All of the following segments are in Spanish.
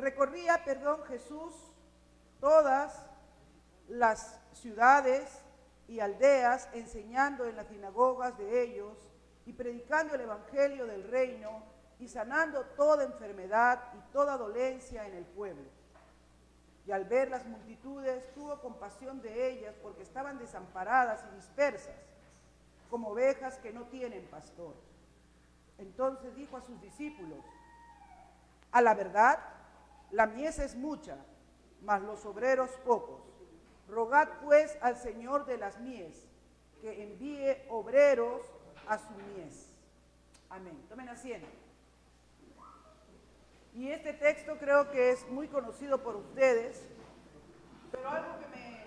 recorría, Jesús todas las ciudades y aldeas, enseñando en las sinagogas de ellos y predicando el evangelio del reino y sanando toda enfermedad y toda dolencia en el pueblo. Y al ver las multitudes, tuvo compasión de ellas porque estaban desamparadas y dispersas, como ovejas que no tienen pastor. Entonces dijo a sus discípulos: a la verdad, la mies es mucha, mas los obreros pocos. Rogad pues al Señor de las mies, que envíe obreros a su mies. Amén. Tomen asiento. Y este texto creo que es muy conocido por ustedes, pero algo que me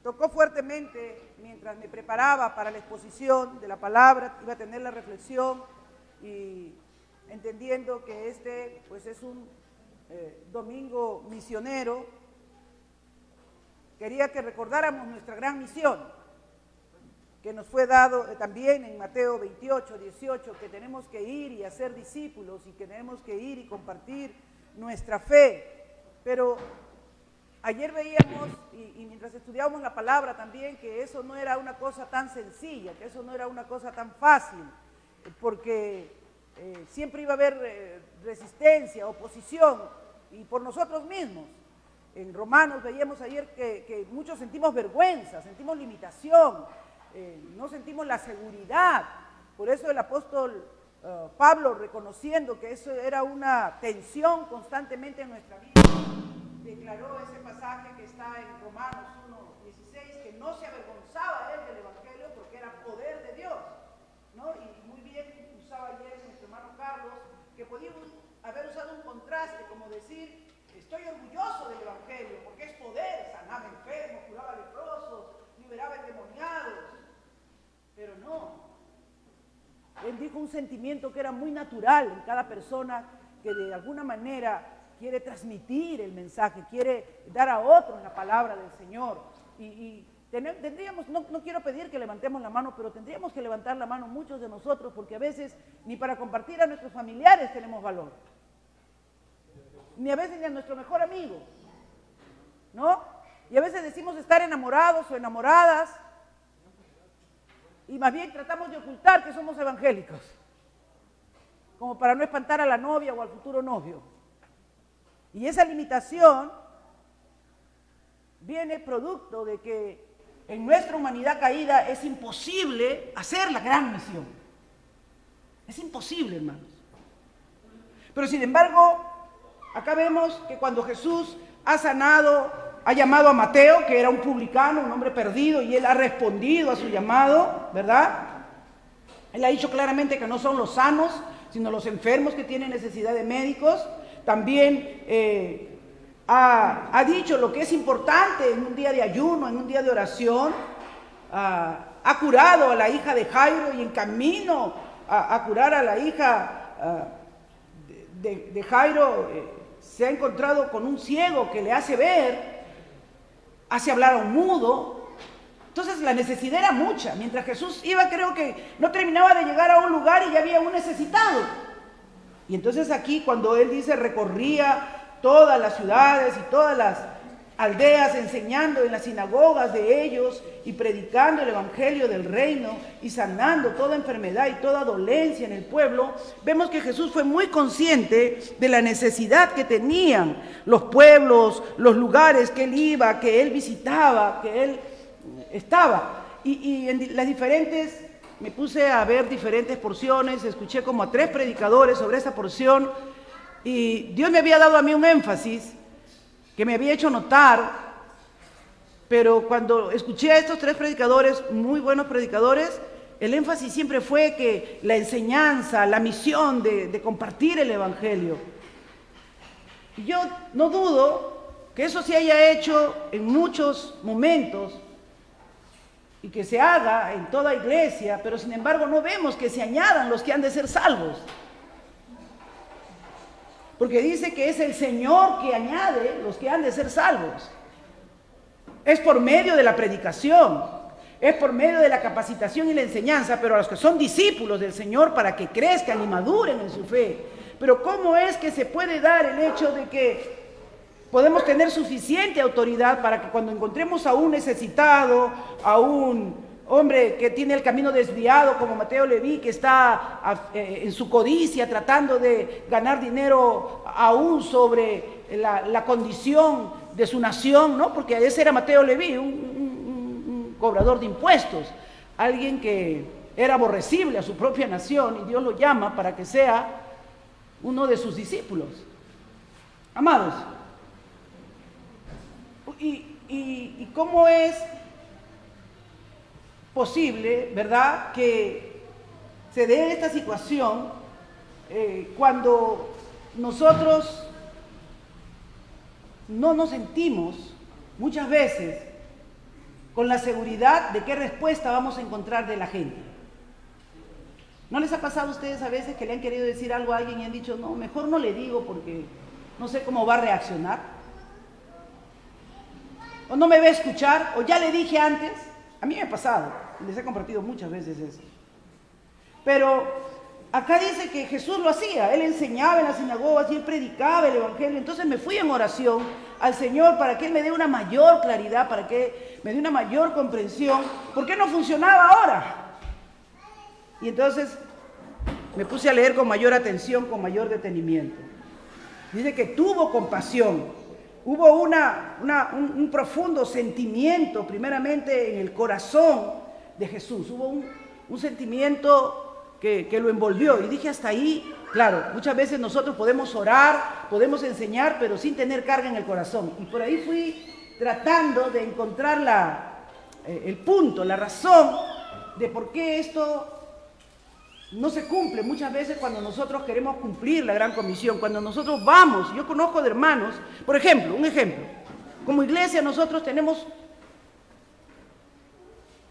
tocó fuertemente mientras me preparaba para la exposición de la palabra, iba a tener la reflexión y entendiendo que este pues es un domingo misionero, quería que recordáramos nuestra gran misión, que nos fue dado también en Mateo 28, 18, que tenemos que ir y hacer discípulos y que tenemos que ir y compartir nuestra fe. Pero ayer veíamos, y mientras estudiábamos la palabra también, que eso no era una cosa tan sencilla, que eso no era una cosa tan fácil, porque siempre iba a haber resistencia, oposición, y por nosotros mismos. En Romanos veíamos ayer que muchos sentimos vergüenza, sentimos limitación, no sentimos la seguridad. Por eso el apóstol Pablo, reconociendo que eso era una tensión constantemente en nuestra vida, declaró ese pasaje que está en Romanos 1:16, que no se avergonzaba él del evangelio porque era poder de Dios, ¿no? Y muy bien usaba ayer nuestro hermano Carlos, que podía haber usado un contraste, como decir: estoy orgulloso del evangelio porque es poder, sanaba enfermos, curaba leprosos, liberaba endemoniados. Pero no, él dijo un sentimiento que era muy natural en cada persona que de alguna manera quiere transmitir el mensaje, quiere dar a otros la palabra del Señor. Tendríamos, no quiero pedir que levantemos la mano, pero tendríamos que levantar la mano muchos de nosotros, porque a veces ni para compartir a nuestros familiares tenemos valor, ni a veces ni a nuestro mejor amigo, ¿no? Y a veces decimos estar enamorados o enamoradas, y más bien tratamos de ocultar que somos evangélicos, como para no espantar a la novia o al futuro novio. Y esa limitación viene producto de que en nuestra humanidad caída es imposible hacer la gran misión. Es imposible, hermanos. Pero sin embargo, acá vemos que cuando Jesús ha sanado, ha llamado a Mateo, que era un publicano, un hombre perdido, y él ha respondido a su llamado, ¿verdad? Él ha dicho claramente que no son los sanos, sino los enfermos que tienen necesidad de médicos. También ha dicho lo que es importante en un día de ayuno, en un día de oración. Ha curado a la hija de Jairo y en camino a curar a la hija de Jairo se ha encontrado con un ciego que le hace ver, hace hablar a un mudo. Entonces la necesidad era mucha. Mientras Jesús iba, creo que no terminaba de llegar a un lugar y ya había un necesitado. Y entonces aquí, cuando él dice recorría todas las ciudades y todas las aldeas, enseñando en las sinagogas de ellos y predicando el evangelio del reino y sanando toda enfermedad y toda dolencia en el pueblo, vemos que Jesús fue muy consciente de la necesidad que tenían los pueblos, los lugares que él iba, que él visitaba, que él estaba. Y en las diferentes, me puse a ver diferentes porciones, escuché como a 3 predicadores sobre esa porción, y Dios me había dado a mí un énfasis que me había hecho notar, pero cuando escuché a estos 3 predicadores, muy buenos predicadores, el énfasis siempre fue que la enseñanza, la misión de compartir el evangelio. Y yo no dudo que eso se haya hecho en muchos momentos y que se haga en toda iglesia, pero sin embargo no vemos que se añadan los que han de ser salvos. Porque dice que es el Señor que añade los que han de ser salvos. Es por medio de la predicación, es por medio de la capacitación y la enseñanza, pero a los que son discípulos del Señor para que crezcan y maduren en su fe, Pero ¿cómo es que se puede dar el hecho de que podemos tener suficiente autoridad para que cuando encontremos a un necesitado, a un hombre que tiene el camino desviado como Mateo Leví, que está en su codicia tratando de ganar dinero aún sobre la condición de su nación, ¿no? Porque ese era Mateo Leví, un cobrador de impuestos, alguien que era aborrecible a su propia nación, y Dios lo llama para que sea uno de sus discípulos. Amados, ¿y cómo es posible, verdad, que se dé esta situación cuando nosotros no nos sentimos muchas veces con la seguridad de qué respuesta vamos a encontrar de la gente? ¿No les ha pasado a ustedes a veces que le han querido decir algo a alguien y han dicho, no, mejor no le digo porque no sé cómo va a reaccionar? O no me va a escuchar, o ya le dije antes. A mí me ha pasado, les he compartido muchas veces eso. Pero acá dice que Jesús lo hacía, Él enseñaba en las sinagogas y Él predicaba el Evangelio. Entonces me fui en oración al Señor para que Él me dé una mayor claridad, para que me dé una mayor comprensión. ¿Por qué no funcionaba ahora? Y entonces me puse a leer con mayor atención, con mayor detenimiento. Dice que tuvo compasión. Hubo un profundo sentimiento, primeramente en el corazón de Jesús. Hubo un sentimiento que lo envolvió. Y dije hasta ahí, claro, muchas veces nosotros podemos orar, podemos enseñar, pero sin tener carga en el corazón. Y por ahí fui tratando de encontrar el punto, la razón de por qué esto no se cumple muchas veces cuando nosotros queremos cumplir la gran comisión, cuando nosotros vamos. Yo conozco de hermanos, por ejemplo, un ejemplo, como iglesia nosotros tenemos,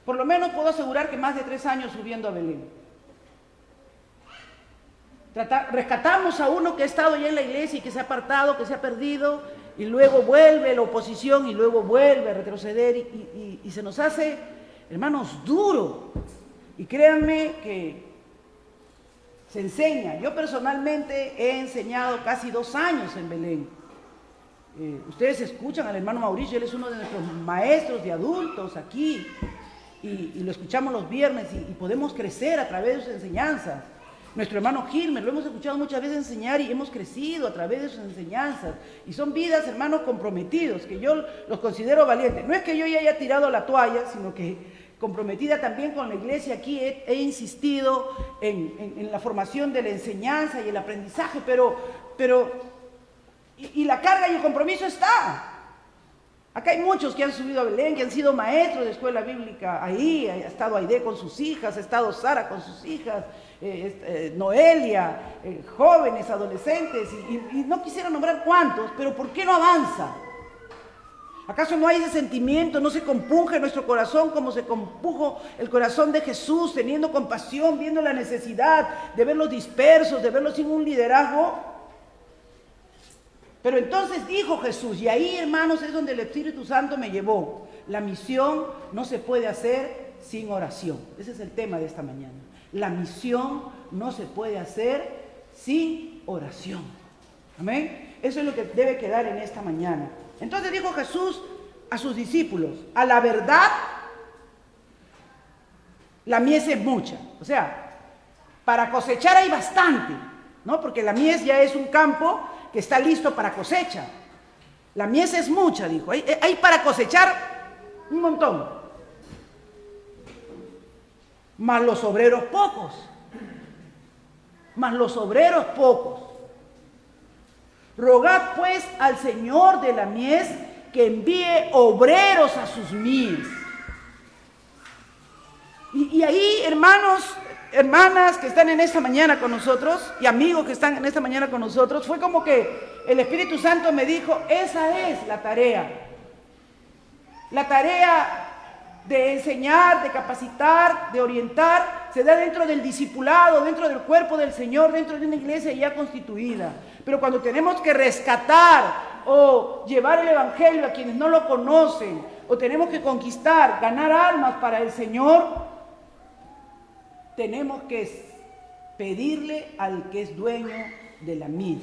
por lo menos puedo asegurar que más de 3 años subiendo a Belén. Rescatamos a uno que ha estado ya en la iglesia y que se ha apartado, que se ha perdido, y luego vuelve la oposición y luego vuelve a retroceder y se nos hace, hermanos, duro. Y créanme que se enseña. Yo personalmente he enseñado casi 2 años en Belén. Ustedes escuchan al hermano Mauricio, él es uno de nuestros maestros de adultos aquí, y lo escuchamos los viernes y podemos crecer a través de sus enseñanzas. Nuestro hermano Gilmer, lo hemos escuchado muchas veces enseñar y hemos crecido a través de sus enseñanzas. Y son vidas, hermanos, comprometidos, que yo los considero valientes. No es que yo ya haya tirado la toalla, sino que comprometida también con la iglesia aquí, he insistido en la formación de la enseñanza y el aprendizaje, pero la carga y el compromiso está. Acá hay muchos que han subido a Belén, que han sido maestros de escuela bíblica ahí, ha estado Aide con sus hijas, ha estado Sara con sus hijas, Noelia, jóvenes, adolescentes, y no quisiera nombrar cuántos, pero ¿por qué no avanza? ¿Acaso no hay ese sentimiento, no se compunge nuestro corazón como se compujo el corazón de Jesús, teniendo compasión, viendo la necesidad de verlos dispersos, de verlos sin un liderazgo? Pero entonces dijo Jesús, y ahí, hermanos, es donde el Espíritu Santo me llevó: la misión no se puede hacer sin oración. Ese es el tema de esta mañana. La misión no se puede hacer sin oración. Amén. Eso es lo que debe quedar en esta mañana. Entonces dijo Jesús a sus discípulos: a la verdad, la mies es mucha. O sea, para cosechar hay bastante, ¿no? Porque la mies ya es un campo que está listo para cosecha. La mies es mucha, dijo. Hay para cosechar un montón. Mas los obreros pocos. Mas los obreros pocos. Rogad pues al Señor de la mies que envíe obreros a sus mies. Y ahí, hermanos, hermanas que están en esta mañana con nosotros y amigos que están en esta mañana con nosotros, fue como que el Espíritu Santo me dijo: esa es la tarea. La tarea de enseñar, de capacitar, de orientar, se da dentro del discipulado, dentro del cuerpo del Señor, dentro de una iglesia ya constituida. Pero cuando tenemos que rescatar o llevar el Evangelio a quienes no lo conocen, o tenemos que conquistar, ganar almas para el Señor, tenemos que pedirle al que es dueño de la mies.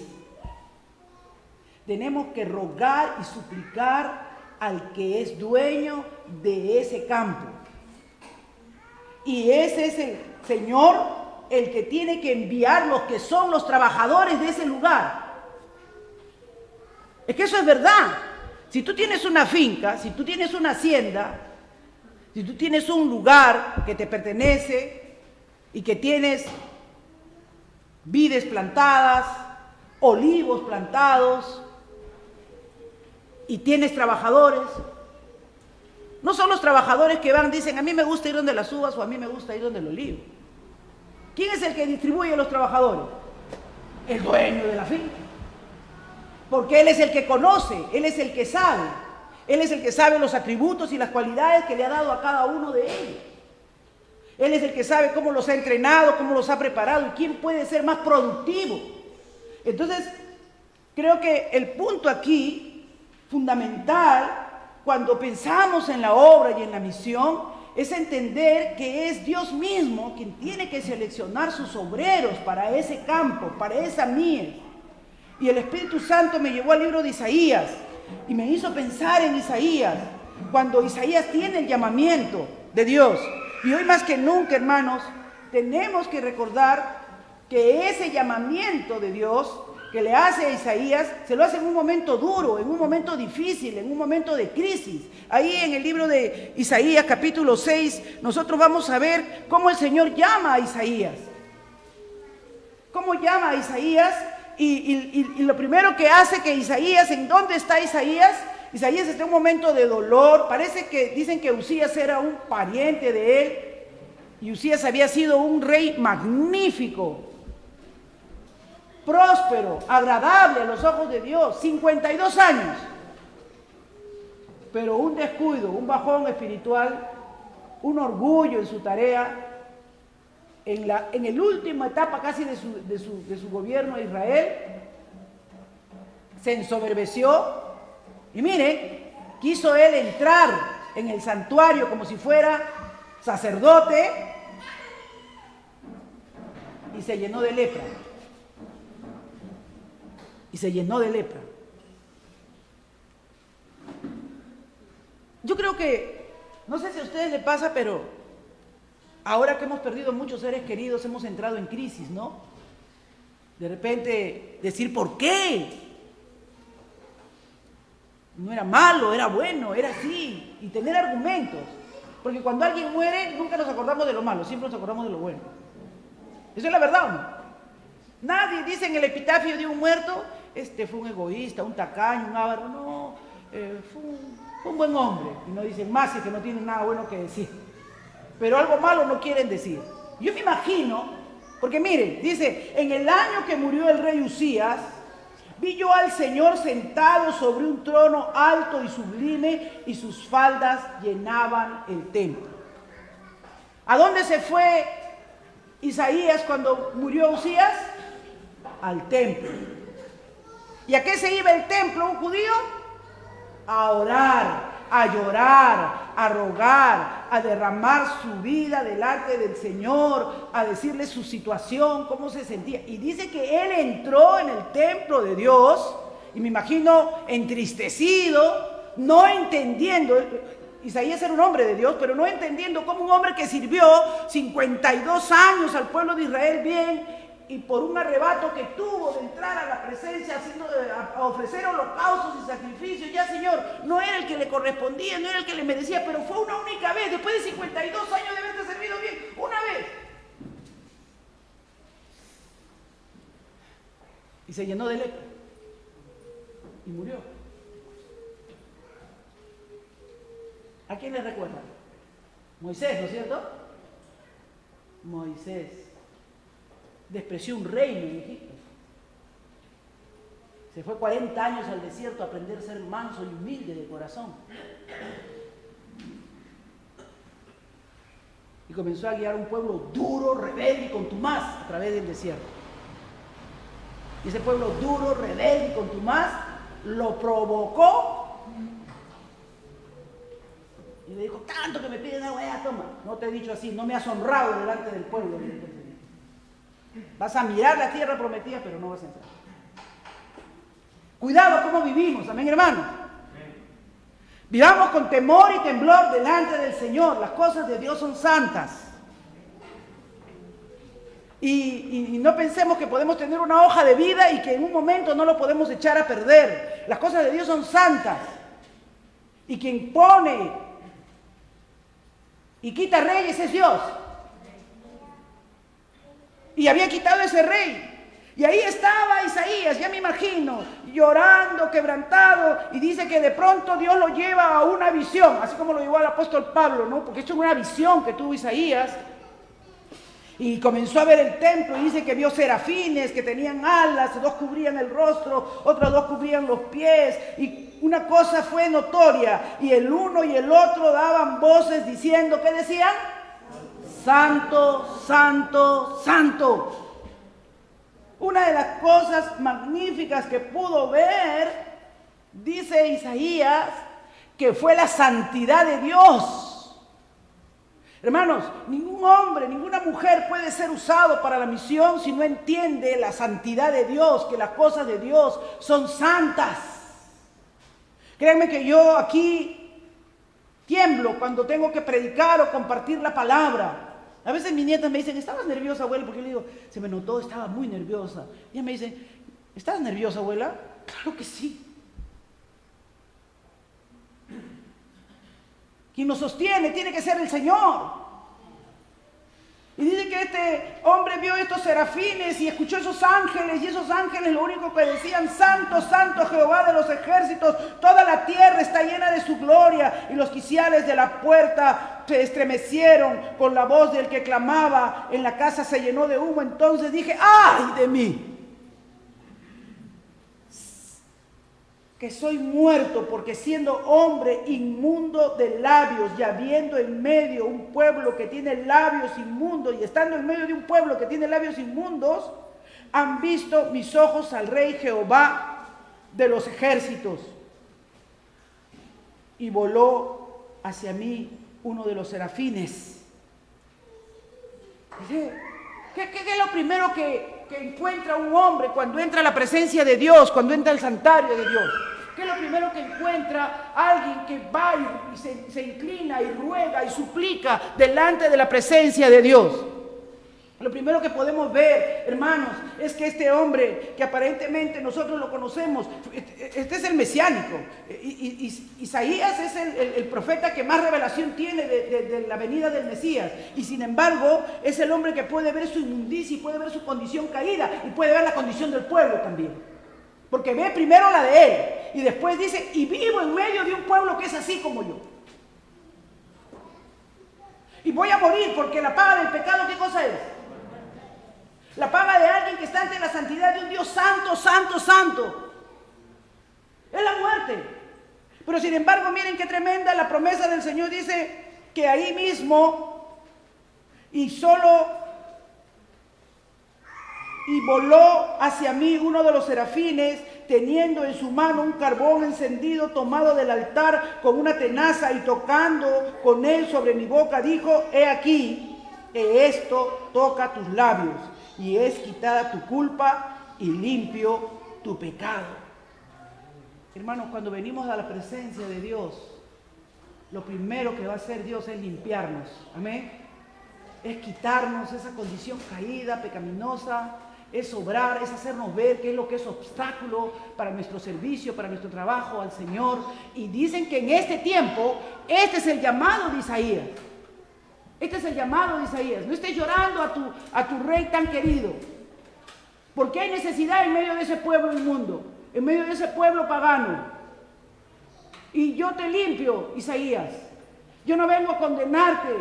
Tenemos que rogar y suplicar al que es dueño de ese campo. Y ese es el Señor el que tiene que enviar los que son los trabajadores de ese lugar. Es que eso es verdad. Si tú tienes una finca, si tú tienes una hacienda, si tú tienes un lugar que te pertenece y que tienes vides plantadas, olivos plantados, y tienes trabajadores, no son los trabajadores que van, dicen, a mí me gusta ir donde las uvas o a mí me gusta ir donde el olivo. ¿Quién es el que distribuye a los trabajadores? El dueño de la finca. Porque él es el que conoce, él es el que sabe. Él es el que sabe los atributos y las cualidades que le ha dado a cada uno de ellos. Él es el que sabe cómo los ha entrenado, cómo los ha preparado y quién puede ser más productivo. Entonces, creo que el punto aquí fundamental cuando pensamos en la obra y en la misión es entender que es Dios mismo quien tiene que seleccionar sus obreros para ese campo, para esa mies. Y el Espíritu Santo me llevó al libro de Isaías y me hizo pensar en Isaías, cuando Isaías tiene el llamamiento de Dios. Y hoy más que nunca, hermanos, tenemos que recordar que ese llamamiento de Dios que le hace a Isaías, se lo hace en un momento duro, en un momento difícil, en un momento de crisis. Ahí en el libro de Isaías, capítulo 6, nosotros vamos a ver cómo el Señor llama a Isaías. Cómo llama a Isaías y lo primero que hace que Isaías, ¿en dónde está Isaías? Isaías está en un momento de dolor. Parece que dicen que Usías era un pariente de él y Usías había sido un rey magnífico, próspero, agradable a los ojos de Dios, 52 años. Pero un descuido, un bajón espiritual, un orgullo en su tarea, en la última etapa casi de su gobierno de Israel, se ensoberbeció y mire, quiso él entrar en el santuario como si fuera sacerdote y se llenó de lepra. Y se llenó de lepra. Yo creo que, no sé si a ustedes les pasa, pero ahora que hemos perdido muchos seres queridos, hemos entrado en crisis, ¿no? De repente decir, ¿por qué? No era malo, era bueno, era así. Y tener argumentos. Porque cuando alguien muere, nunca nos acordamos de lo malo, siempre nos acordamos de lo bueno. ¿Eso es la verdad o no? Nadie dice en el epitafio de un muerto, este fue un egoísta, un tacaño, un avaro. No, fue un buen hombre. Y no dicen más, es que no tienen nada bueno que decir. Pero algo malo no quieren decir. Yo me imagino, porque miren, dice, en el año que murió el rey Usías, vi yo al Señor sentado sobre un trono alto y sublime, y sus faldas llenaban el templo. ¿A dónde se fue Isaías cuando murió Usías? Al templo. ¿Y a qué se iba el templo un judío? A orar, a llorar, a rogar, a derramar su vida delante del Señor, a decirle su situación, cómo se sentía. Y dice que él entró en el templo de Dios, y me imagino entristecido, no entendiendo. Isaías era un hombre de Dios, pero no entendiendo cómo un hombre que sirvió 52 años al pueblo de Israel bien, y por un arrebato que tuvo de entrar a la presencia a ofrecer holocaustos y sacrificios, ya Señor, no era el que le correspondía, no era el que le merecía, pero fue una única vez, después de 52 años de haberte servido bien, una vez. Y se llenó de lepra y murió. ¿A quién le recuerda? Moisés, ¿no es cierto? Moisés despreció un reino en Egipto. Se fue 40 años al desierto a aprender a ser manso y humilde de corazón. Y comenzó a guiar un pueblo duro, rebelde y contumaz a través del desierto. Y ese pueblo duro, rebelde y contumaz lo provocó. Y le dijo, tanto que me piden agua, ya toma. No te he dicho así, no me has honrado delante del pueblo. Vas a mirar la tierra prometida, pero no vas a entrar. Cuidado cómo vivimos, amén, hermanos. Vivamos con temor y temblor delante del Señor. Las cosas de Dios son santas. Y no pensemos que podemos tener una hoja de vida y que en un momento no lo podemos echar a perder. Las cosas de Dios son santas. Y quien pone y quita reyes es Dios. Y había quitado ese rey. Y ahí estaba Isaías, ya me imagino, llorando, quebrantado, y dice que de pronto Dios lo lleva a una visión, así como lo llevó al apóstol Pablo, ¿no? Porque esto es una visión que tuvo Isaías. Y comenzó a ver el templo y dice que vio serafines que tenían alas, dos cubrían el rostro, otros dos cubrían los pies. Y una cosa fue notoria, y el uno y el otro daban voces diciendo, ¿qué decían? Santo, santo, santo. Una de las cosas magníficas que pudo ver, dice Isaías, que fue la santidad de Dios. Hermanos, ningún hombre, ninguna mujer puede ser usado para la misión si no entiende la santidad de Dios, que las cosas de Dios son santas. Créanme que yo aquí tiemblo cuando tengo que predicar o compartir la palabra. A veces mis nietas me dicen, ¿estabas nerviosa, abuela? Porque yo le digo, se me notó, estaba muy nerviosa. Y ella me dice, ¿estás nerviosa, abuela? Claro que sí. Quien nos sostiene tiene que ser el Señor. Y dice que este hombre vio estos serafines y escuchó esos ángeles, y esos ángeles lo único que decían, Santo, Santo Jehová de los ejércitos, toda la tierra está llena de su gloria. Y los quiciales de la puerta se estremecieron con la voz del que clamaba, en la casa se llenó de humo. Entonces dije, ¡ay de mí! Que soy muerto, porque siendo hombre inmundo de labios y habiendo en medio un pueblo que tiene labios inmundos, y estando en medio de un pueblo que tiene labios inmundos, han visto mis ojos al Rey Jehová de los ejércitos. Y voló hacia mí uno de los serafines. Dice, ¿qué es lo primero que encuentra un hombre cuando entra a la presencia de Dios, cuando entra al santuario de Dios? ¿Qué es lo primero que encuentra alguien que va y se inclina y ruega y suplica delante de la presencia de Dios? Lo primero que podemos ver, hermanos, es que este hombre, que aparentemente nosotros lo conocemos, este es el mesiánico. Isaías es el profeta que más revelación tiene de la venida del Mesías. Y sin embargo, es el hombre que puede ver su inmundicia y puede ver su condición caída y puede ver la condición del pueblo también. Porque ve primero la de él y después dice, y vivo en medio de un pueblo que es así como yo. Y voy a morir porque la paga del pecado, ¿qué cosa es? La paga de alguien que está ante la santidad de un Dios santo, santo, santo. Es la muerte. Pero sin embargo, miren qué tremenda la promesa del Señor. Dice que ahí mismo y voló hacia mí uno de los serafines, teniendo en su mano un carbón encendido tomado del altar con una tenaza, y tocando con él sobre mi boca, dijo, he aquí, que esto toca tus labios, y es quitada tu culpa y limpio tu pecado. Hermanos, cuando venimos a la presencia de Dios, lo primero que va a hacer Dios es limpiarnos. Amén. Es quitarnos esa condición caída, pecaminosa, es obrar, es hacernos ver qué es lo que es obstáculo para nuestro servicio, para nuestro trabajo al Señor. Y dicen que en este tiempo, este es el llamado de Isaías. Este es el llamado de Isaías. No estés llorando a tu rey tan querido. Porque hay necesidad en medio de ese pueblo inmundo, en medio de ese pueblo pagano. Y yo te limpio, Isaías. Yo no vengo a condenarte.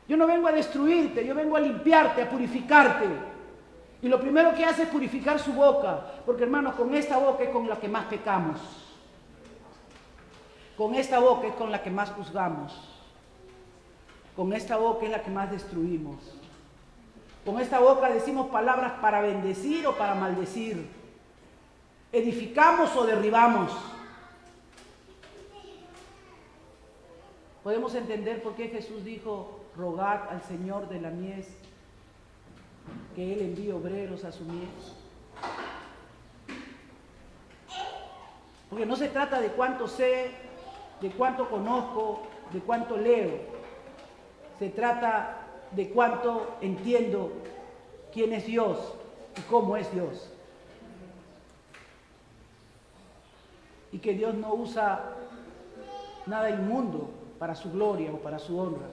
Yo no vengo a destruirte. Yo vengo a limpiarte, a purificarte. Y lo primero que hace es purificar su boca. Porque, hermanos, con esta boca es con la que más pecamos. Con esta boca es con la que más juzgamos. Con esta boca es la que más destruimos. Con esta boca decimos palabras para bendecir o para maldecir. Edificamos o derribamos. Podemos entender por qué Jesús dijo, rogad al Señor de la mies que Él envíe obreros a su mies? Porque no se trata de cuánto sé, de cuánto conozco, de cuánto leo. Se trata de cuánto entiendo quién es Dios y cómo es Dios. Y que Dios no usa nada inmundo para su gloria o para su honra.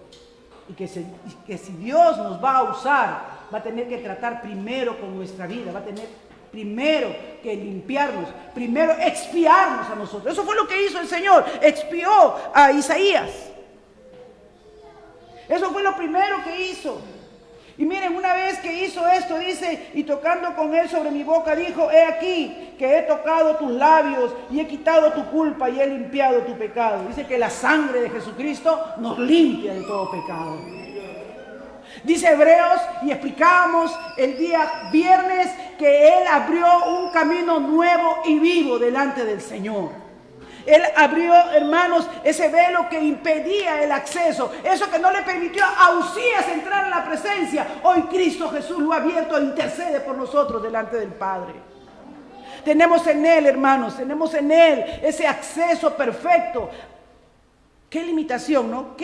Y que si Dios nos va a usar, va a tener que tratar primero con nuestra vida, va a tener primero que limpiarnos, primero expiarnos a nosotros. Eso fue lo que hizo el Señor, expió a Isaías. Eso fue lo primero que hizo. Y miren, una vez que hizo esto, dice, y tocando con él sobre mi boca, dijo, he aquí que he tocado tus labios y he quitado tu culpa y he limpiado tu pecado. Dice que la sangre de Jesucristo nos limpia de todo pecado. Dice Hebreos, y explicábamos el día viernes, que Él abrió un camino nuevo y vivo delante del Señor. Él abrió, hermanos, ese velo que impedía el acceso, eso que no le permitió a Usías entrar en la presencia. Hoy Cristo Jesús lo ha abierto e intercede por nosotros delante del Padre. Tenemos en Él, hermanos, tenemos en Él ese acceso perfecto. Qué limitación, ¿no?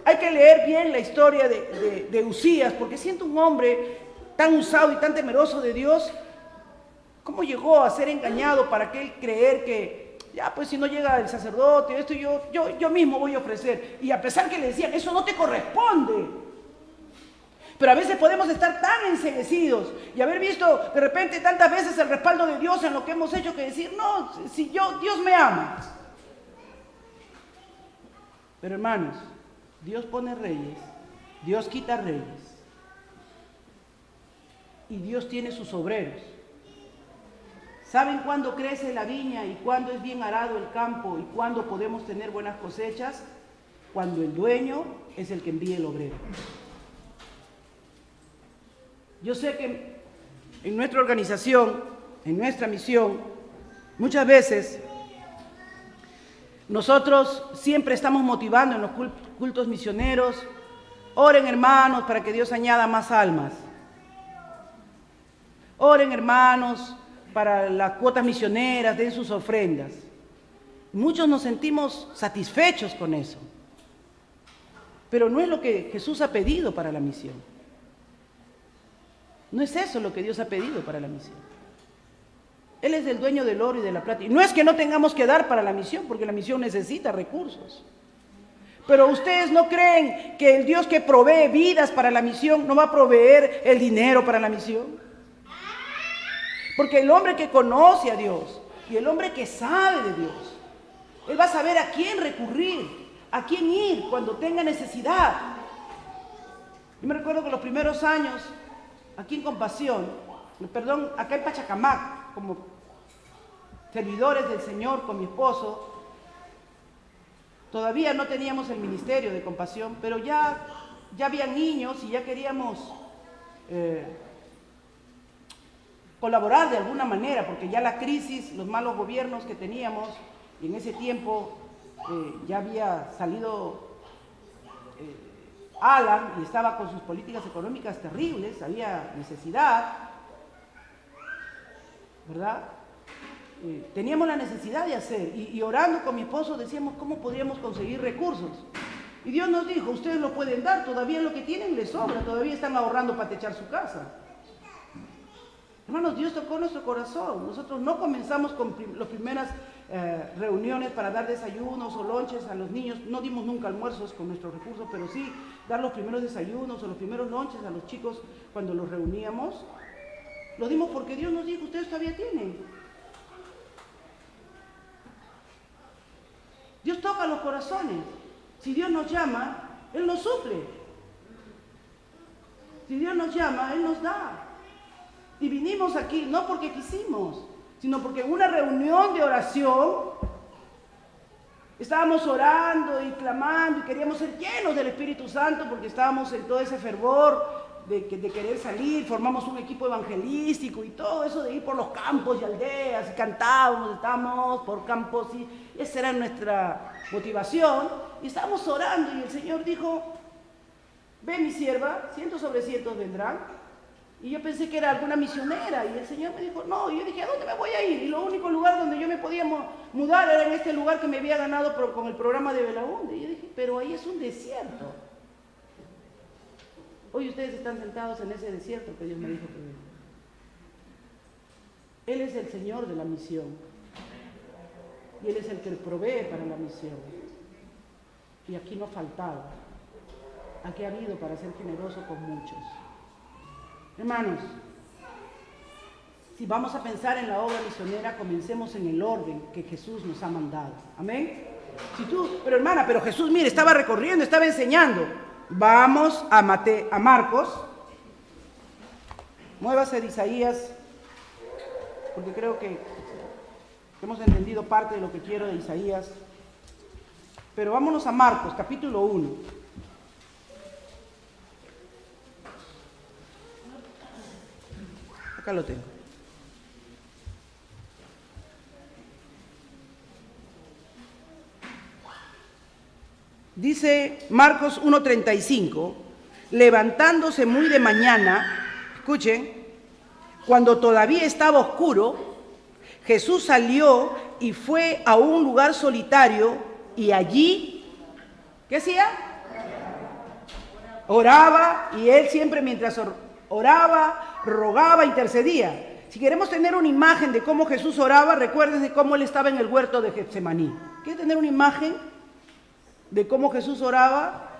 Hay que leer bien la historia de Usías, porque siendo un hombre tan usado y tan temeroso de Dios, ¿cómo llegó a ser engañado para que él creer que ya, pues si no llega el sacerdote, esto yo mismo voy a ofrecer? Y a pesar que le decían, eso no te corresponde. Pero a veces podemos estar tan enceguecidos y haber visto de repente tantas veces el respaldo de Dios en lo que hemos hecho, que decir, no, si Dios me ama. Pero hermanos, Dios pone reyes, Dios quita reyes. Y Dios tiene sus obreros. ¿Saben cuándo crece la viña y cuándo es bien arado el campo y cuándo podemos tener buenas cosechas? Cuando el dueño es el que envía el obrero. Yo sé que en nuestra organización, en nuestra misión, muchas veces nosotros siempre estamos motivando en los cultos misioneros. Oren, hermanos, para que Dios añada más almas. Oren, hermanos, para las cuotas misioneras, den sus ofrendas. Muchos nos sentimos satisfechos con eso. Pero no es lo que Jesús ha pedido para la misión. No es eso lo que Dios ha pedido para la misión. Él es el dueño del oro y de la plata. Y no es que no tengamos que dar para la misión, porque la misión necesita recursos. Pero ustedes no creen que el Dios que provee vidas para la misión no va a proveer el dinero para la misión. Porque el hombre que conoce a Dios y el hombre que sabe de Dios, él va a saber a quién recurrir, a quién ir cuando tenga necesidad. Yo me recuerdo que los primeros años, aquí en Compasión, acá en Pachacamac, como servidores del Señor con mi esposo, todavía no teníamos el ministerio de Compasión, pero ya había niños y ya queríamos colaborar de alguna manera, porque ya la crisis, los malos gobiernos que teníamos, y en ese tiempo ya había salido Alan y estaba con sus políticas económicas terribles, había necesidad, ¿verdad? Teníamos la necesidad de hacer, y orando con mi esposo decíamos cómo podríamos conseguir recursos. Y Dios nos dijo, ustedes lo pueden dar, todavía lo que tienen les sobra, todavía están ahorrando para techar su casa. Hermanos, Dios tocó nuestro corazón. Nosotros no comenzamos con las primeras reuniones para dar desayunos o lonches a los niños. No dimos nunca almuerzos con nuestros recursos, pero sí dar los primeros desayunos o los primeros lonches a los chicos cuando los reuníamos. Lo dimos porque Dios nos dijo, ustedes todavía tienen. Dios toca los corazones. Si Dios nos llama, Él nos suple. Si Dios nos llama, Él nos da. Y vinimos aquí no porque quisimos, sino porque en una reunión de oración estábamos orando y clamando y queríamos ser llenos del Espíritu Santo porque estábamos en todo ese fervor de querer salir. Formamos un equipo evangelístico y todo eso de ir por los campos y aldeas y cantábamos, estábamos por campos y esa era nuestra motivación. Y estábamos orando y el Señor dijo, ve mi sierva, cientos sobre cientos vendrán. Y yo pensé que era alguna misionera y el Señor me dijo, no. Y yo dije, ¿a dónde me voy a ir? Y lo único lugar donde yo me podía mudar era en este lugar que me había ganado con el programa de Belaunde. Y yo dije, pero ahí es un desierto. Hoy ustedes están sentados en ese desierto que Dios me dijo que venga. Él es el Señor de la misión. Y Él es el que provee para la misión. Y aquí no faltaba. Aquí ha habido para ser generoso con muchos. Hermanos, si vamos a pensar en la obra misionera, comencemos en el orden que Jesús nos ha mandado. Amén. Pero hermana, pero Jesús, mire, estaba recorriendo, estaba enseñando. Vamos a Marcos. Muévase de Isaías, porque creo que hemos entendido parte de lo que quiero de Isaías. Pero vámonos a Marcos, capítulo 1. Acá lo tengo. Dice Marcos 1:35, levantándose muy de mañana, escuchen, cuando todavía estaba oscuro, Jesús salió y fue a un lugar solitario y allí, ¿qué hacía? Oraba, y él siempre mientras oraba, rogaba, intercedía. Si queremos tener una imagen de cómo Jesús oraba, recuérdense cómo él estaba en el huerto de Getsemaní. ¿Quiere tener una imagen de cómo Jesús oraba?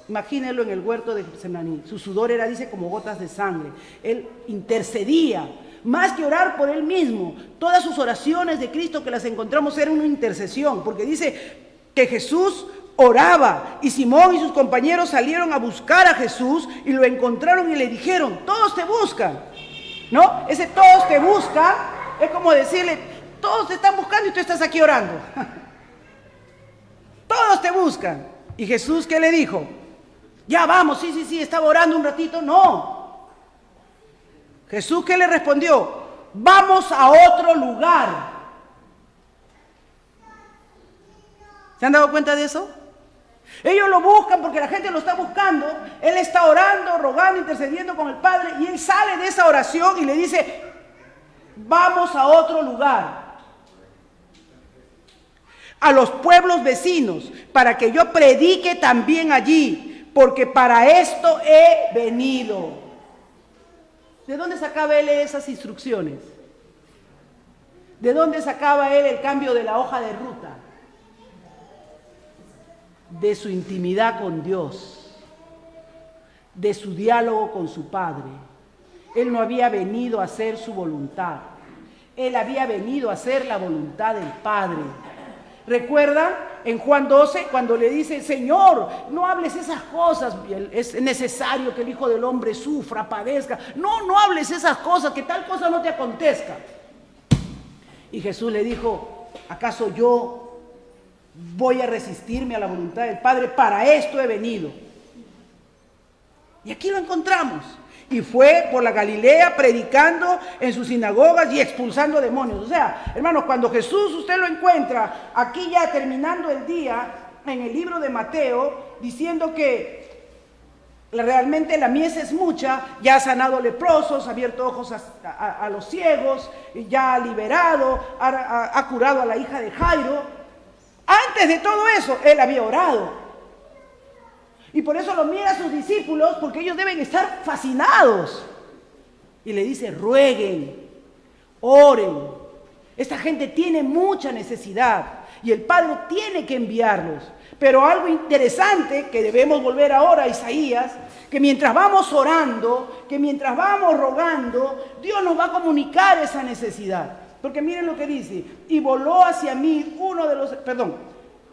Imagínenlo en el huerto de Getsemaní. Su sudor era, dice, como gotas de sangre. Él intercedía, más que orar por él mismo. Todas sus oraciones de Cristo que las encontramos eran una intercesión, porque dice que Jesús oraba, y Simón y sus compañeros salieron a buscar a Jesús y lo encontraron y le dijeron, todos te buscan, ¿no? Ese todos te buscan es como decirle, todos te están buscando y tú estás aquí orando. Todos te buscan. ¿Y Jesús qué le dijo? Ya vamos, sí, estaba orando un ratito. No. Jesús ¿qué le respondió? Vamos a otro lugar. ¿Se han dado cuenta de eso? Ellos lo buscan porque la gente lo está buscando. Él está orando, rogando, intercediendo con el Padre, y él sale de esa oración y le dice, vamos a otro lugar, a los pueblos vecinos, para que yo predique también allí, porque para esto he venido. ¿De dónde sacaba él esas instrucciones? ¿De dónde sacaba él el cambio de la hoja de ruta? De su intimidad con Dios, de su diálogo con su Padre. Él no había venido a hacer su voluntad, él había venido a hacer la voluntad del Padre. ¿Recuerdan en Juan 12 cuando le dice, Señor, no hables esas cosas, es necesario que el Hijo del Hombre sufra, padezca? No hables esas cosas, que tal cosa no te acontezca. Y Jesús le dijo, ¿acaso yo voy a resistirme a la voluntad del Padre? Para esto he venido. Y aquí lo encontramos. Y fue por la Galilea predicando en sus sinagogas y expulsando demonios. O sea, hermanos, cuando Jesús usted lo encuentra aquí ya terminando el día en el libro de Mateo, diciendo que realmente la mies es mucha, ya ha sanado leprosos, ha abierto ojos a los ciegos, ya ha liberado, ha curado a la hija de Jairo. Antes de todo eso, él había orado. Y por eso lo mira a sus discípulos, porque ellos deben estar fascinados. Y le dice, rueguen, oren. Esta gente tiene mucha necesidad y el Padre tiene que enviarlos. Pero algo interesante que debemos volver ahora a Isaías, que mientras vamos orando, que mientras vamos rogando, Dios nos va a comunicar esa necesidad. Porque miren lo que dice, y voló hacia mí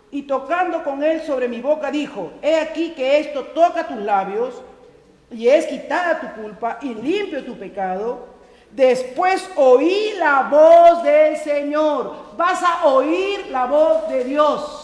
y tocando con él sobre mi boca dijo, he aquí que esto toca tus labios, y es quitada tu culpa y limpio tu pecado. Después oí la voz del Señor. Vas a oír la voz de Dios.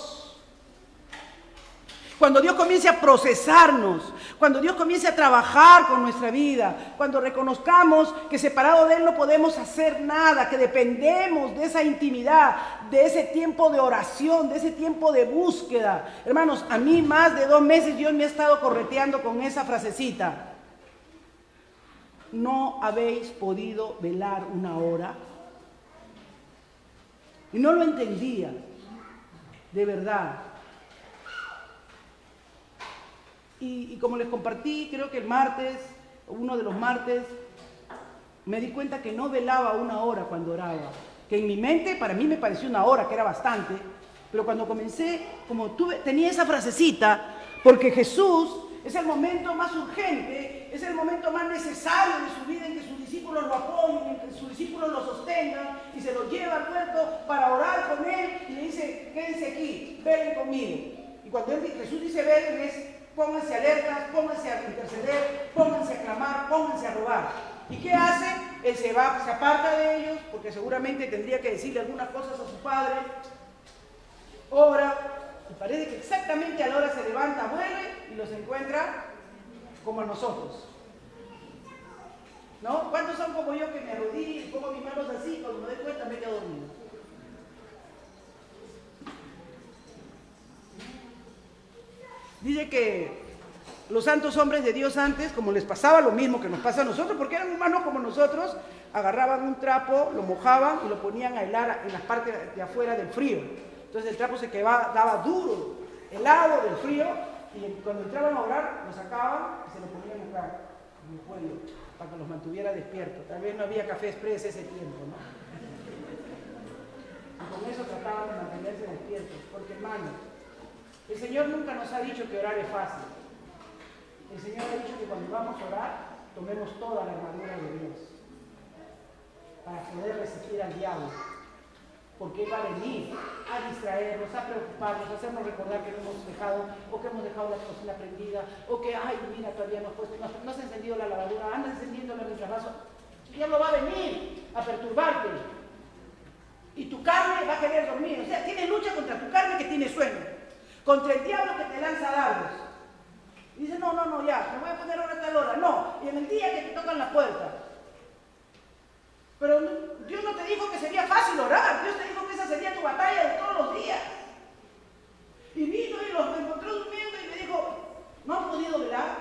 Cuando Dios comience a procesarnos, cuando Dios comience a trabajar con nuestra vida, cuando reconozcamos que separado de Él no podemos hacer nada, que dependemos de esa intimidad, de ese tiempo de oración, de ese tiempo de búsqueda. Hermanos, a mí más de 2 meses Dios me ha estado correteando con esa frasecita. no habéis podido velar una hora? Y no lo entendía, de verdad. Y como les compartí, creo que el martes, uno de los martes, me di cuenta que no velaba una hora cuando oraba. Que en mi mente, para mí me pareció una hora, que era bastante. Pero cuando comencé, tenía esa frasecita, porque Jesús es el momento más urgente, es el momento más necesario de su vida en que sus discípulos lo apoyen, en que sus discípulos lo sostengan y se lo lleva al huerto para orar con él y le dice, quédense aquí, velen conmigo. Y cuando Jesús dice velen es pónganse alertas, pónganse a interceder, pónganse a clamar, pónganse a rogar. ¿Y qué hace? Él se aparta de ellos porque seguramente tendría que decirle algunas cosas a su padre, ora, y parece que exactamente a la hora se levanta, vuelve y los encuentra como a nosotros. ¿No? ¿Cuántos son como yo que me arrodillo y pongo mis manos así, cuando me doy cuenta me quedo dormido? Dice que los santos hombres de Dios antes, como les pasaba lo mismo que nos pasa a nosotros, porque eran humanos como nosotros, agarraban un trapo, lo mojaban y lo ponían a helar en las partes de afuera del frío. Entonces el trapo se daba duro, helado del frío, y cuando entraban a orar, lo sacaban y se lo ponían acá, en el cuello, para que los mantuviera despiertos. Tal vez no había café express ese tiempo, ¿no? Y con eso trataban de mantenerse despiertos, porque hermanos, el Señor nunca nos ha dicho que orar es fácil. El Señor ha dicho que cuando vamos a orar, tomemos toda la armadura de Dios para poder resistir al diablo. Porque Él va a venir a distraernos, a preocuparnos, a hacernos recordar que no hemos dejado, o que hemos dejado la cocina prendida, o que, ay, mira, todavía no has encendido la lavadora, andas encendiéndola mientras vas. El diablo va a venir a perturbarte. Y tu carne va a querer dormir. O sea, tienes lucha contra tu carne que tiene sueño, contra el diablo que te lanza dardos. Y dice, no, ya, me voy a poner ahora a tal hora. No, y en el día que te tocan la puerta. Pero Dios no te dijo que sería fácil orar. Dios te dijo que esa sería tu batalla de todos los días. Y vino y los encontró durmiendo y me dijo, ¿no han podido velar?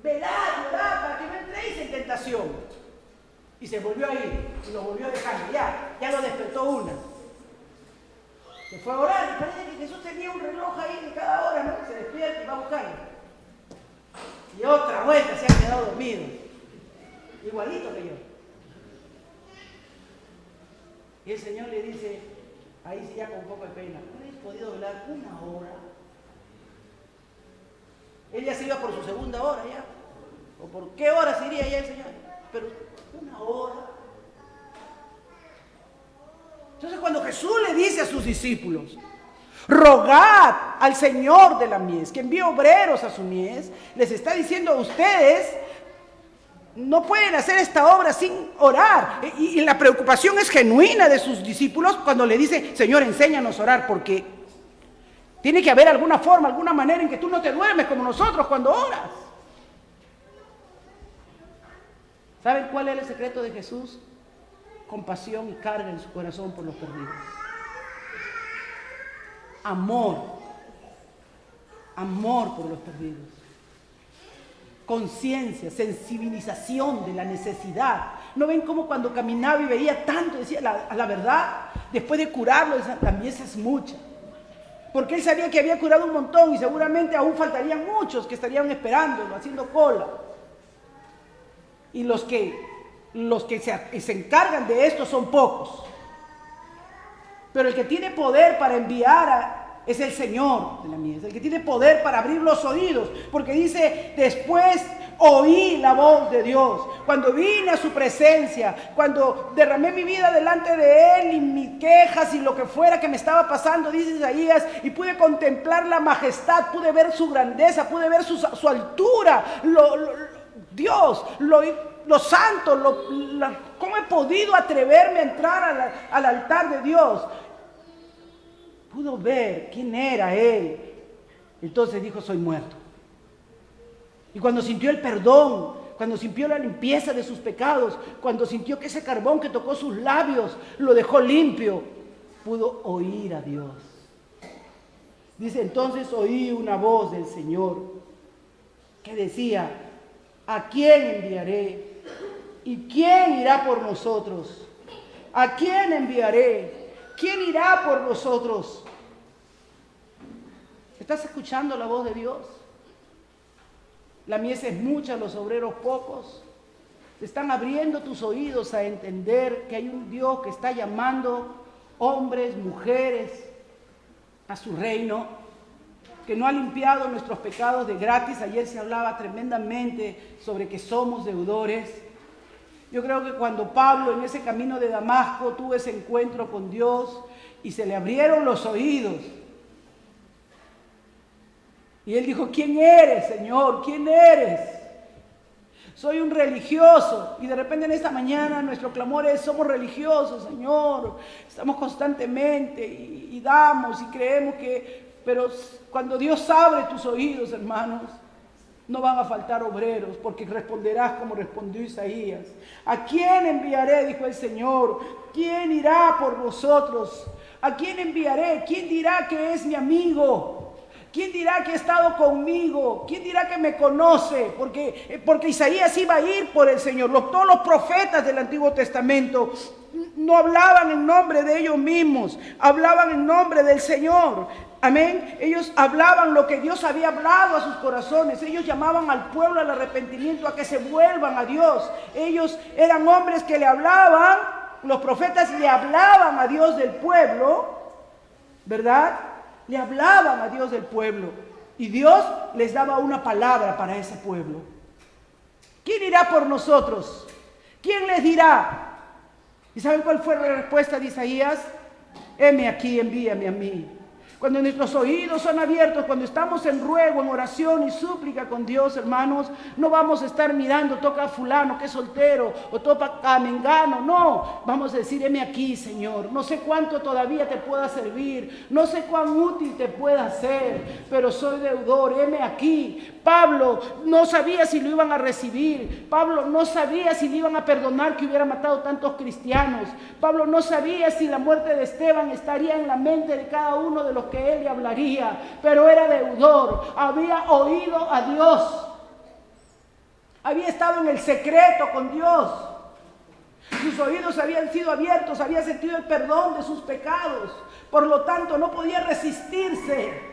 Velar, orar, para que no entréis en tentación. Y se volvió a ir, y lo volvió a dejar. Ya lo despertó una. Se fue a orar y parece que Jesús tenía un reloj ahí de cada hora, ¿no? Se despierta y va a buscarlo. Y otra vuelta se ha quedado dormido. Igualito que yo. Y el Señor le dice, ahí sí ya con un poco de pena, ¿no habéis podido velar una hora? Él ya se iba por su segunda hora ya. ¿O por qué hora se iría ya el Señor? Pero una hora. Entonces cuando Jesús le dice a sus discípulos, rogad al Señor de la mies, que envíe obreros a su mies, les está diciendo a ustedes, no pueden hacer esta obra sin orar. Y la preocupación es genuina de sus discípulos cuando le dice, Señor, enséñanos a orar, porque tiene que haber alguna forma, alguna manera en que tú no te duermes como nosotros cuando oras. ¿Saben cuál es el secreto de Jesús? Compasión y carga en su corazón por los perdidos. Amor por los perdidos. Conciencia, sensibilización de la necesidad. ¿No ven cómo cuando caminaba y veía tanto, decía la verdad, después de curarlo, decía, la mies es mucha? Porque él sabía que había curado un montón y seguramente aún faltarían muchos que estarían esperándolo, haciendo cola. Y los que se encargan de esto son pocos. Pero el que tiene poder para enviar es el Señor de la mies, el que tiene poder para abrir los oídos, porque dice, después oí la voz de Dios, cuando vine a su presencia, cuando derramé mi vida delante de Él y mis quejas y lo que fuera que me estaba pasando, dice Isaías, y pude contemplar la majestad, pude ver su grandeza, pude ver su altura, Dios, lo santo, ¿cómo he podido atreverme a entrar al altar de Dios? Pudo ver quién era Él. Entonces dijo, soy muerto. Y cuando sintió el perdón, cuando sintió la limpieza de sus pecados, cuando sintió que ese carbón que tocó sus labios lo dejó limpio, pudo oír a Dios. Dice, entonces oí una voz del Señor que decía, ¿a quién enviaré? ¿Y quién irá por nosotros? ¿A quién enviaré? ¿Quién irá por nosotros? ¿Estás escuchando la voz de Dios? La mies es mucha, los obreros pocos. Te están abriendo tus oídos a entender que hay un Dios que está llamando hombres, mujeres a su reino, que no ha limpiado nuestros pecados de gratis. Ayer se hablaba tremendamente sobre que somos deudores. Yo creo que cuando Pablo en ese camino de Damasco tuvo ese encuentro con Dios y se le abrieron los oídos, y él dijo: ¿quién eres, Señor? ¿Quién eres? Soy un religioso. Y de repente en esta mañana nuestro clamor es: somos religiosos, Señor. Estamos constantemente y damos y creemos que... Pero cuando Dios abre tus oídos, hermanos, no van a faltar obreros, porque responderás como respondió Isaías. ¿A quién enviaré?, dijo el Señor. ¿Quién irá por vosotros? ¿A quién enviaré? ¿Quién dirá que es mi amigo? ¿Quién dirá que ha estado conmigo? ¿Quién dirá que me conoce? Porque Isaías iba a ir por el Señor. Todos los profetas del Antiguo Testamento no hablaban en nombre de ellos mismos, hablaban en nombre del Señor. Amén. Ellos hablaban lo que Dios había hablado a sus corazones. Ellos llamaban al pueblo al arrepentimiento, a que se vuelvan a Dios. Ellos eran hombres que le hablaban, los profetas le hablaban a Dios del pueblo, ¿verdad? Le hablaban a Dios del pueblo y Dios les daba una palabra para ese pueblo. ¿Quién irá por nosotros? ¿Quién les dirá? ¿Y saben cuál fue la respuesta de Isaías? Heme aquí, envíame a mí. Cuando nuestros oídos son abiertos, cuando estamos en ruego, en oración y súplica con Dios, hermanos, no vamos a estar mirando, toca a fulano que es soltero, o toca a mengano. No, vamos a decir: heme aquí, Señor. No sé cuánto todavía te pueda servir, no sé cuán útil te pueda ser, pero soy deudor, heme aquí. Pablo no sabía si lo iban a recibir. Pablo no sabía si le iban a perdonar que hubiera matado tantos cristianos. Pablo no sabía si la muerte de Esteban estaría en la mente de cada uno de los que él le hablaría, pero era deudor. Había oído a Dios, había estado en el secreto con Dios, sus oídos habían sido abiertos, había sentido el perdón de sus pecados, por lo tanto no podía resistirse.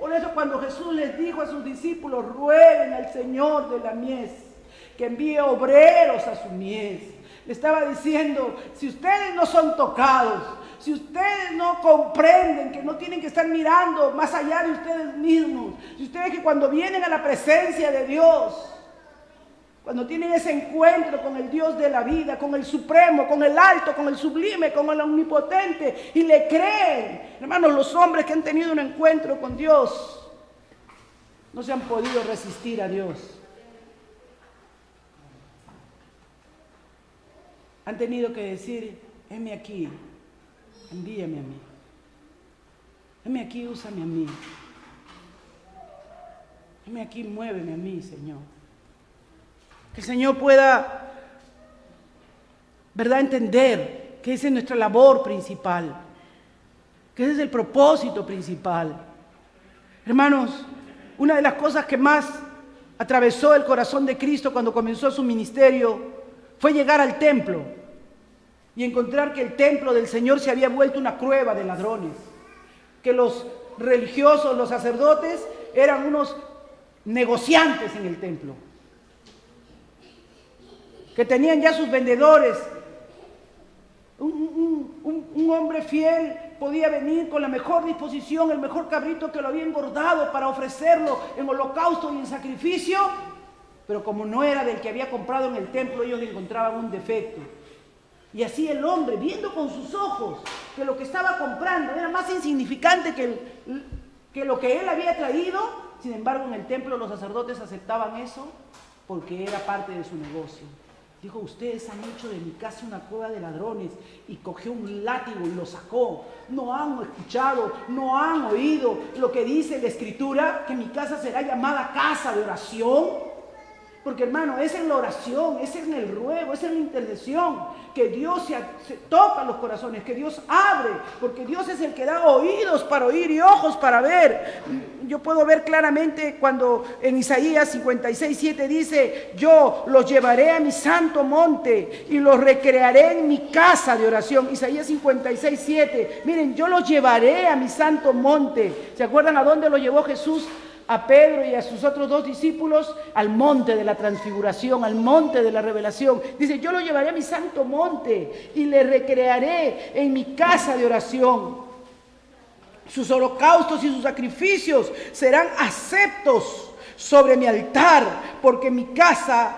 Por eso cuando Jesús les dijo a sus discípulos: rueguen al Señor de la mies que envíe obreros a su mies, le estaba diciendo: si ustedes no son tocados, si ustedes no comprenden que no tienen que estar mirando más allá de ustedes mismos, si ustedes que cuando vienen a la presencia de Dios, cuando tienen ese encuentro con el Dios de la vida, con el Supremo, con el Alto, con el Sublime, con el Omnipotente, y le creen, hermanos, los hombres que han tenido un encuentro con Dios no se han podido resistir a Dios. Han tenido que decir: heme aquí, envíame a mí. Heme aquí, úsame a mí. Heme aquí, muéveme a mí, Señor. Que el Señor pueda, ¿verdad?, entender que esa es nuestra labor principal, que ese es el propósito principal. Hermanos, una de las cosas que más atravesó el corazón de Cristo cuando comenzó su ministerio fue llegar al templo y encontrar que el templo del Señor se había vuelto una cueva de ladrones, que los religiosos, los sacerdotes, eran unos negociantes en el templo, que tenían ya sus vendedores. Un hombre fiel podía venir con la mejor disposición, el mejor cabrito que lo había engordado para ofrecerlo en holocausto y en sacrificio, pero como no era del que había comprado en el templo, ellos le encontraban un defecto. Y así el hombre, viendo con sus ojos que lo que estaba comprando era más insignificante que lo que él había traído, sin embargo en el templo los sacerdotes aceptaban eso porque era parte de su negocio. Dijo: ustedes han hecho de mi casa una cueva de ladrones, y cogió un látigo y lo sacó. No han escuchado, no han oído lo que dice la Escritura, que mi casa será llamada casa de oración. Porque, hermano, es en la oración, es en el ruego, es en la intercesión que Dios se toca los corazones, que Dios abre, porque Dios es el que da oídos para oír y ojos para ver. Yo puedo ver claramente cuando en Isaías 56:7 dice: yo los llevaré a mi santo monte y los recrearé en mi casa de oración. Isaías 56:7. Miren, yo los llevaré a mi santo monte. ¿Se acuerdan a dónde lo llevó Jesús? A Pedro y a sus otros 2 discípulos, al monte de la transfiguración, al monte de la revelación. Dice: yo lo llevaré a mi santo monte y le recrearé en mi casa de oración. Sus holocaustos y sus sacrificios serán aceptos sobre mi altar, porque mi casa,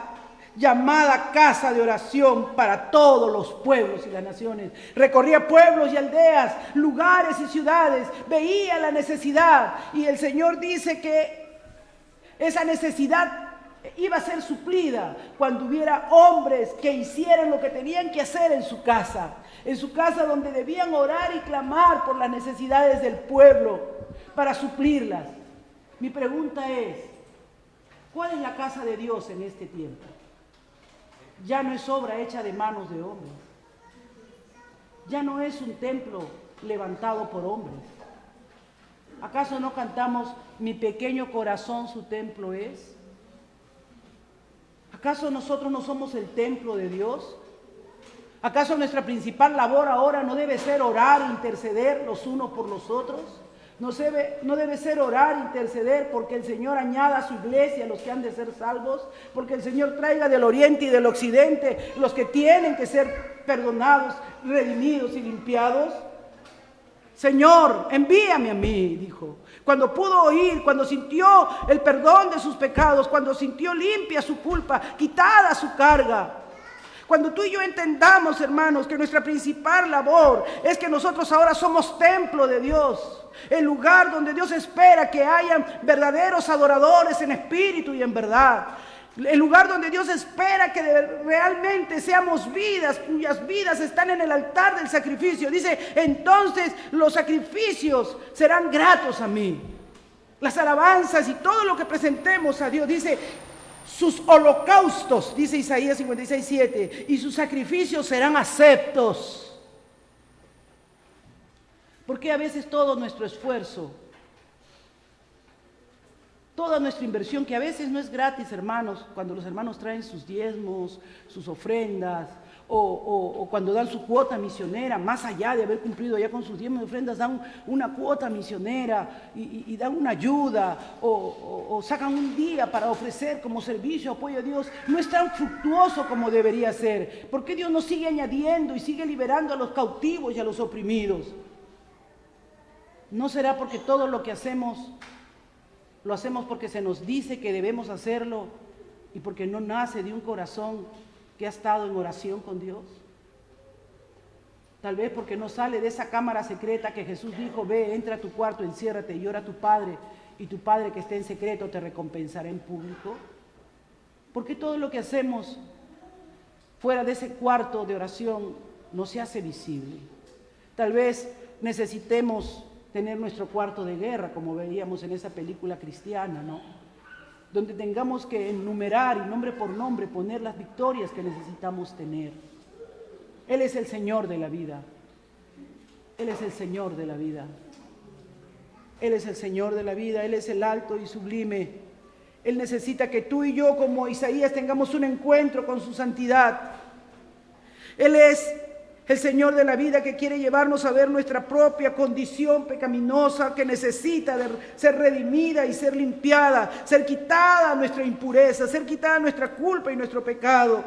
llamada casa de oración para todos los pueblos y las naciones. Recorría pueblos y aldeas, lugares y ciudades, veía la necesidad, y el Señor dice que esa necesidad iba a ser suplida cuando hubiera hombres que hicieran lo que tenían que hacer en su casa donde debían orar y clamar por las necesidades del pueblo para suplirlas. Mi pregunta es: ¿cuál es la casa de Dios en este tiempo? Ya no es obra hecha de manos de hombres. Ya no es un templo levantado por hombres. ¿Acaso no cantamos: mi pequeño corazón su templo es? ¿Acaso nosotros no somos el templo de Dios? ¿Acaso nuestra principal labor ahora no debe ser orar e interceder los unos por los otros? No debe ser orar e interceder porque el Señor añada a su iglesia a los que han de ser salvos, porque el Señor traiga del oriente y del occidente los que tienen que ser perdonados, redimidos y limpiados. Señor, envíame a mí, dijo. Cuando pudo oír, cuando sintió el perdón de sus pecados, cuando sintió limpia su culpa, quitada su carga. Cuando tú y yo entendamos, hermanos, que nuestra principal labor es que nosotros ahora somos templo de Dios, el lugar donde Dios espera que hayan verdaderos adoradores en espíritu y en verdad, el lugar donde Dios espera que realmente seamos vidas cuyas vidas están en el altar del sacrificio. Dice: entonces los sacrificios serán gratos a mí, las alabanzas y todo lo que presentemos a Dios. Dice: sus holocaustos, dice Isaías 56:7, y sus sacrificios serán aceptos. Porque a veces todo nuestro esfuerzo, toda nuestra inversión, que a veces no es gratis, hermanos, cuando los hermanos traen sus diezmos, sus ofrendas, o cuando dan su cuota misionera, más allá de haber cumplido ya con sus diezmos y ofrendas, dan una cuota misionera y dan una ayuda, o sacan un día para ofrecer como servicio, apoyo a Dios. No es tan fructuoso como debería ser. ¿Por qué Dios nos sigue añadiendo y sigue liberando a los cautivos y a los oprimidos? ¿No será porque todo lo que hacemos lo hacemos porque se nos dice que debemos hacerlo y porque no nace de un corazón que ha estado en oración con Dios? Tal vez porque no sale de esa cámara secreta que Jesús dijo: ve, entra a tu cuarto, enciérrate y ora a tu Padre, y tu Padre que esté en secreto te recompensará en público. Porque todo lo que hacemos fuera de ese cuarto de oración no se hace visible. Tal vez necesitemos tener nuestro cuarto de guerra, como veíamos en esa película cristiana, ¿no? Donde tengamos que enumerar y nombre por nombre poner las victorias que necesitamos tener. Él es el Señor de la vida. Él es el Señor de la vida. Él es el Señor de la vida. Él es el alto y sublime. Él necesita que tú y yo, como Isaías, tengamos un encuentro con su santidad. Él es el Señor de la vida, que quiere llevarnos a ver nuestra propia condición pecaminosa, que necesita de ser redimida y ser limpiada, ser quitada nuestra impureza, ser quitada nuestra culpa y nuestro pecado.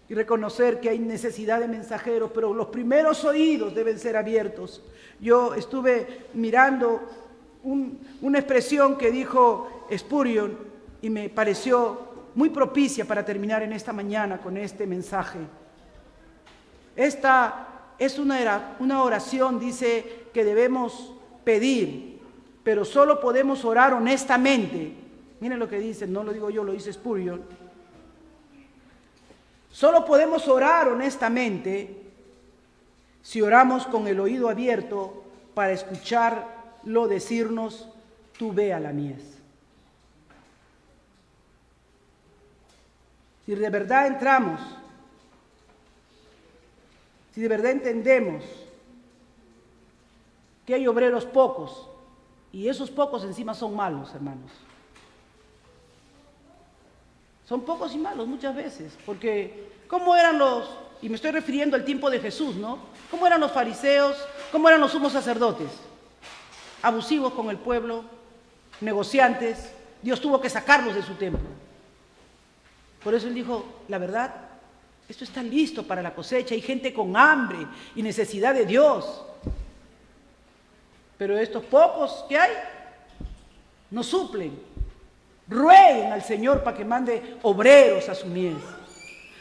Y reconocer que hay necesidad de mensajeros, pero los primeros oídos deben ser abiertos. Yo estuve mirando una expresión que dijo Spurgeon y me pareció muy propicia para terminar en esta mañana con este mensaje. Esta es una oración, dice, que debemos pedir, pero solo podemos orar honestamente. Miren lo que dice, no lo digo yo, lo dice Spurgeon. Solo podemos orar honestamente si oramos con el oído abierto para escucharlo decirnos: tú ve a la mies. Si de verdad entramos, si de verdad entendemos que hay obreros pocos Y esos pocos encima son malos, hermanos. Son pocos y malos muchas veces, porque ¿cómo eran y me estoy refiriendo al tiempo de Jesús, ¿no? ¿Cómo eran los fariseos? ¿Cómo eran los sumos sacerdotes? Abusivos con el pueblo, negociantes. Dios tuvo que sacarlos de su templo. Por eso Él dijo, la verdad, esto está listo para la cosecha. Hay gente con hambre y necesidad de Dios. Pero estos pocos que hay, no suplen. Rueguen al Señor para que mande obreros a su mies.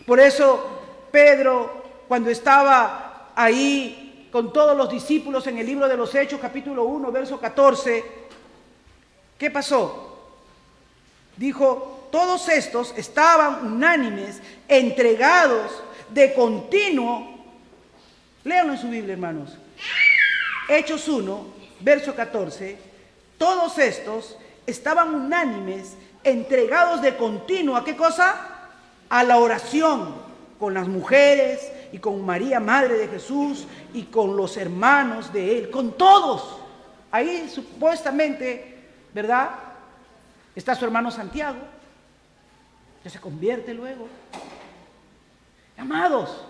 Por eso Pedro, cuando estaba ahí con todos los discípulos en el libro de los Hechos, capítulo 1, verso 14, ¿qué pasó? Dijo, todos estos estaban unánimes, entregados de continuo. Léanlo en su Biblia, hermanos. Hechos 1, verso 14. Todos estos estaban unánimes, entregados de continuo. ¿A qué cosa? A la oración, con las mujeres y con María, madre de Jesús, y con los hermanos de él, con todos. Ahí supuestamente, ¿verdad? Está su hermano Santiago, que se convierte luego. Amados,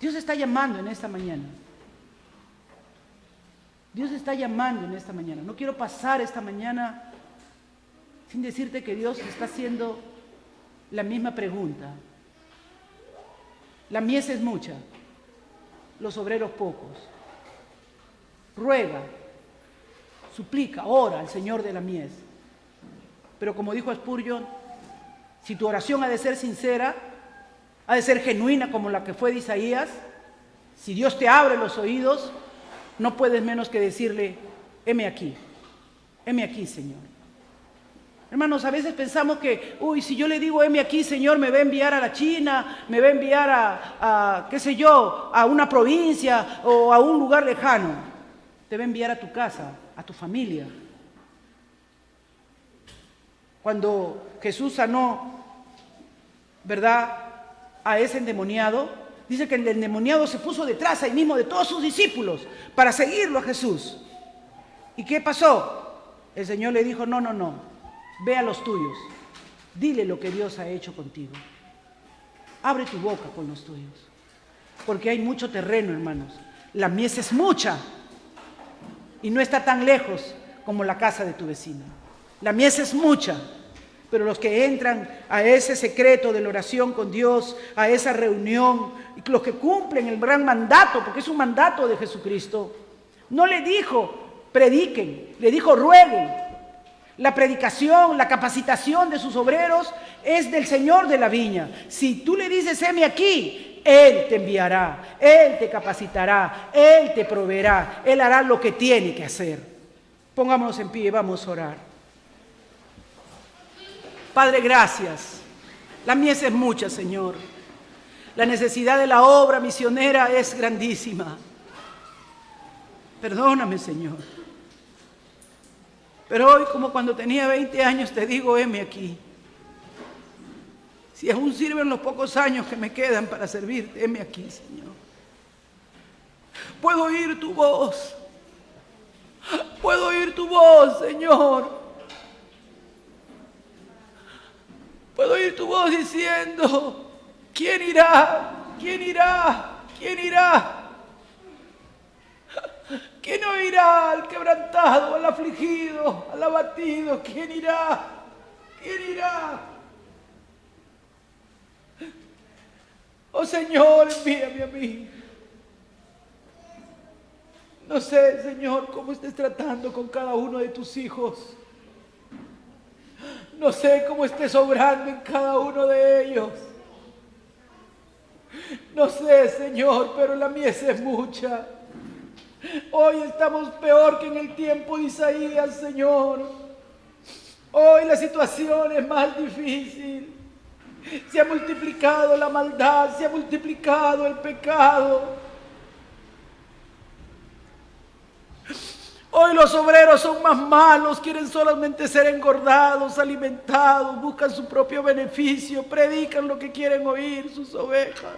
Dios está llamando en esta mañana. Dios está llamando en esta mañana. No quiero pasar esta mañana sin decirte que Dios está haciendo la misma pregunta. La mies es mucha, los obreros pocos. Ruega, suplica, ora al Señor de la mies. Pero como dijo Spurgeon, si tu oración ha de ser sincera, ha de ser genuina como la que fue de Isaías, si Dios te abre los oídos, no puedes menos que decirle, heme aquí, Señor. Hermanos, a veces pensamos que, si yo le digo, heme aquí, Señor, me va a enviar a la China, me va a enviar a qué sé yo, a una provincia o a un lugar lejano. Te va a enviar a tu casa, a tu familia. Cuando Jesús sanó, ¿verdad?, a ese endemoniado, dice que el endemoniado se puso detrás ahí mismo de todos sus discípulos para seguirlo a Jesús. ¿Y qué pasó? El Señor le dijo, no, ve a los tuyos, dile lo que Dios ha hecho contigo. Abre tu boca con los tuyos, porque hay mucho terreno, hermanos. La mies es mucha y no está tan lejos como la casa de tu vecino. La mies es mucha, pero los que entran a ese secreto de la oración con Dios, a esa reunión, los que cumplen el gran mandato, porque es un mandato de Jesucristo, no le dijo prediquen, le dijo rueguen. La predicación, la capacitación de sus obreros es del Señor de la viña. Si tú le dices, heme aquí, Él te enviará, Él te capacitará, Él te proveerá, Él hará lo que tiene que hacer. Pongámonos en pie y vamos a orar. Padre, gracias. La mies es mucha, Señor. La necesidad de la obra misionera es grandísima. Perdóname, Señor. Pero hoy, como cuando tenía 20 años, te digo, heme aquí. Si aún sirven los pocos años que me quedan para servirte, heme aquí, Señor. Puedo oír tu voz. Puedo oír tu voz, Señor. Puedo oír tu voz diciendo, ¿quién irá? ¿Quién irá? ¿Quién irá? ¿Quién oirá al quebrantado, al afligido, al abatido? ¿Quién irá? ¿Quién irá? Oh Señor, envíame a mí. No sé, Señor, cómo estés tratando con cada uno de tus hijos. No sé cómo estés obrando en cada uno de ellos. No sé, Señor, pero la mies es mucha. Hoy estamos peor que en el tiempo de Isaías, Señor. Hoy la situación es más difícil. Se ha multiplicado la maldad, se ha multiplicado el pecado. Hoy los obreros son más malos, quieren solamente ser engordados, alimentados, buscan su propio beneficio, predican lo que quieren oír sus ovejas.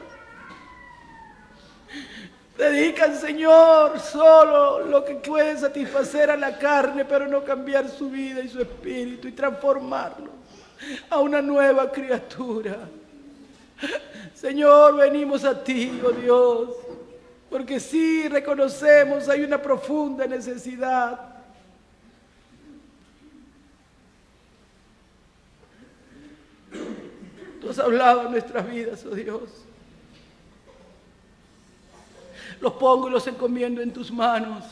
Dedican, Señor, solo lo que puede satisfacer a la carne, pero no cambiar su vida y su espíritu y transformarlo a una nueva criatura. Señor, venimos a ti, oh Dios, porque sí reconocemos hay una profunda necesidad. Tú has hablado en nuestras vidas, oh Dios. Los pongo y los encomiendo en tus manos.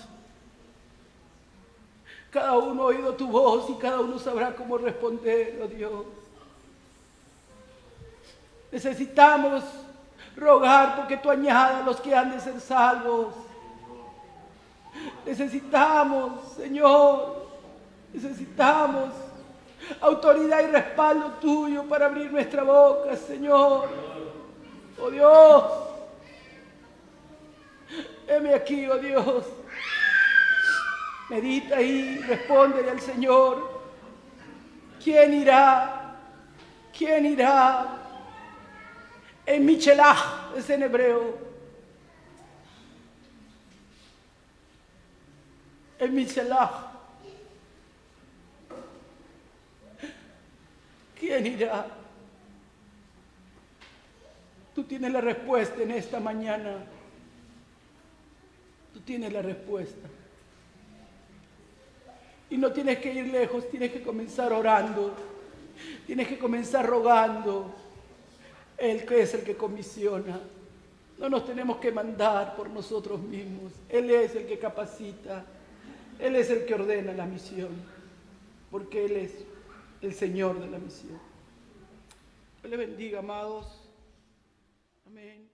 Cada uno ha oído tu voz y cada uno sabrá cómo responder, oh Dios. Necesitamos rogar porque tú añadas los que han de ser salvos. Necesitamos, Señor, necesitamos autoridad y respaldo tuyo para abrir nuestra boca, Señor. Oh Dios, heme aquí, oh Dios. Medita y respóndele al Señor. ¿Quién irá? ¿Quién irá? En Michelach es en hebreo. En Michelach. ¿Quién irá? Tú tienes la respuesta en esta mañana. Tú tienes la respuesta. Y no tienes que ir lejos, tienes que comenzar orando. Tienes que comenzar rogando. Él que es el que comisiona. No nos tenemos que mandar por nosotros mismos. Él es el que capacita. Él es el que ordena la misión. Porque Él es el Señor de la misión. Dios le bendiga, amados. Amén.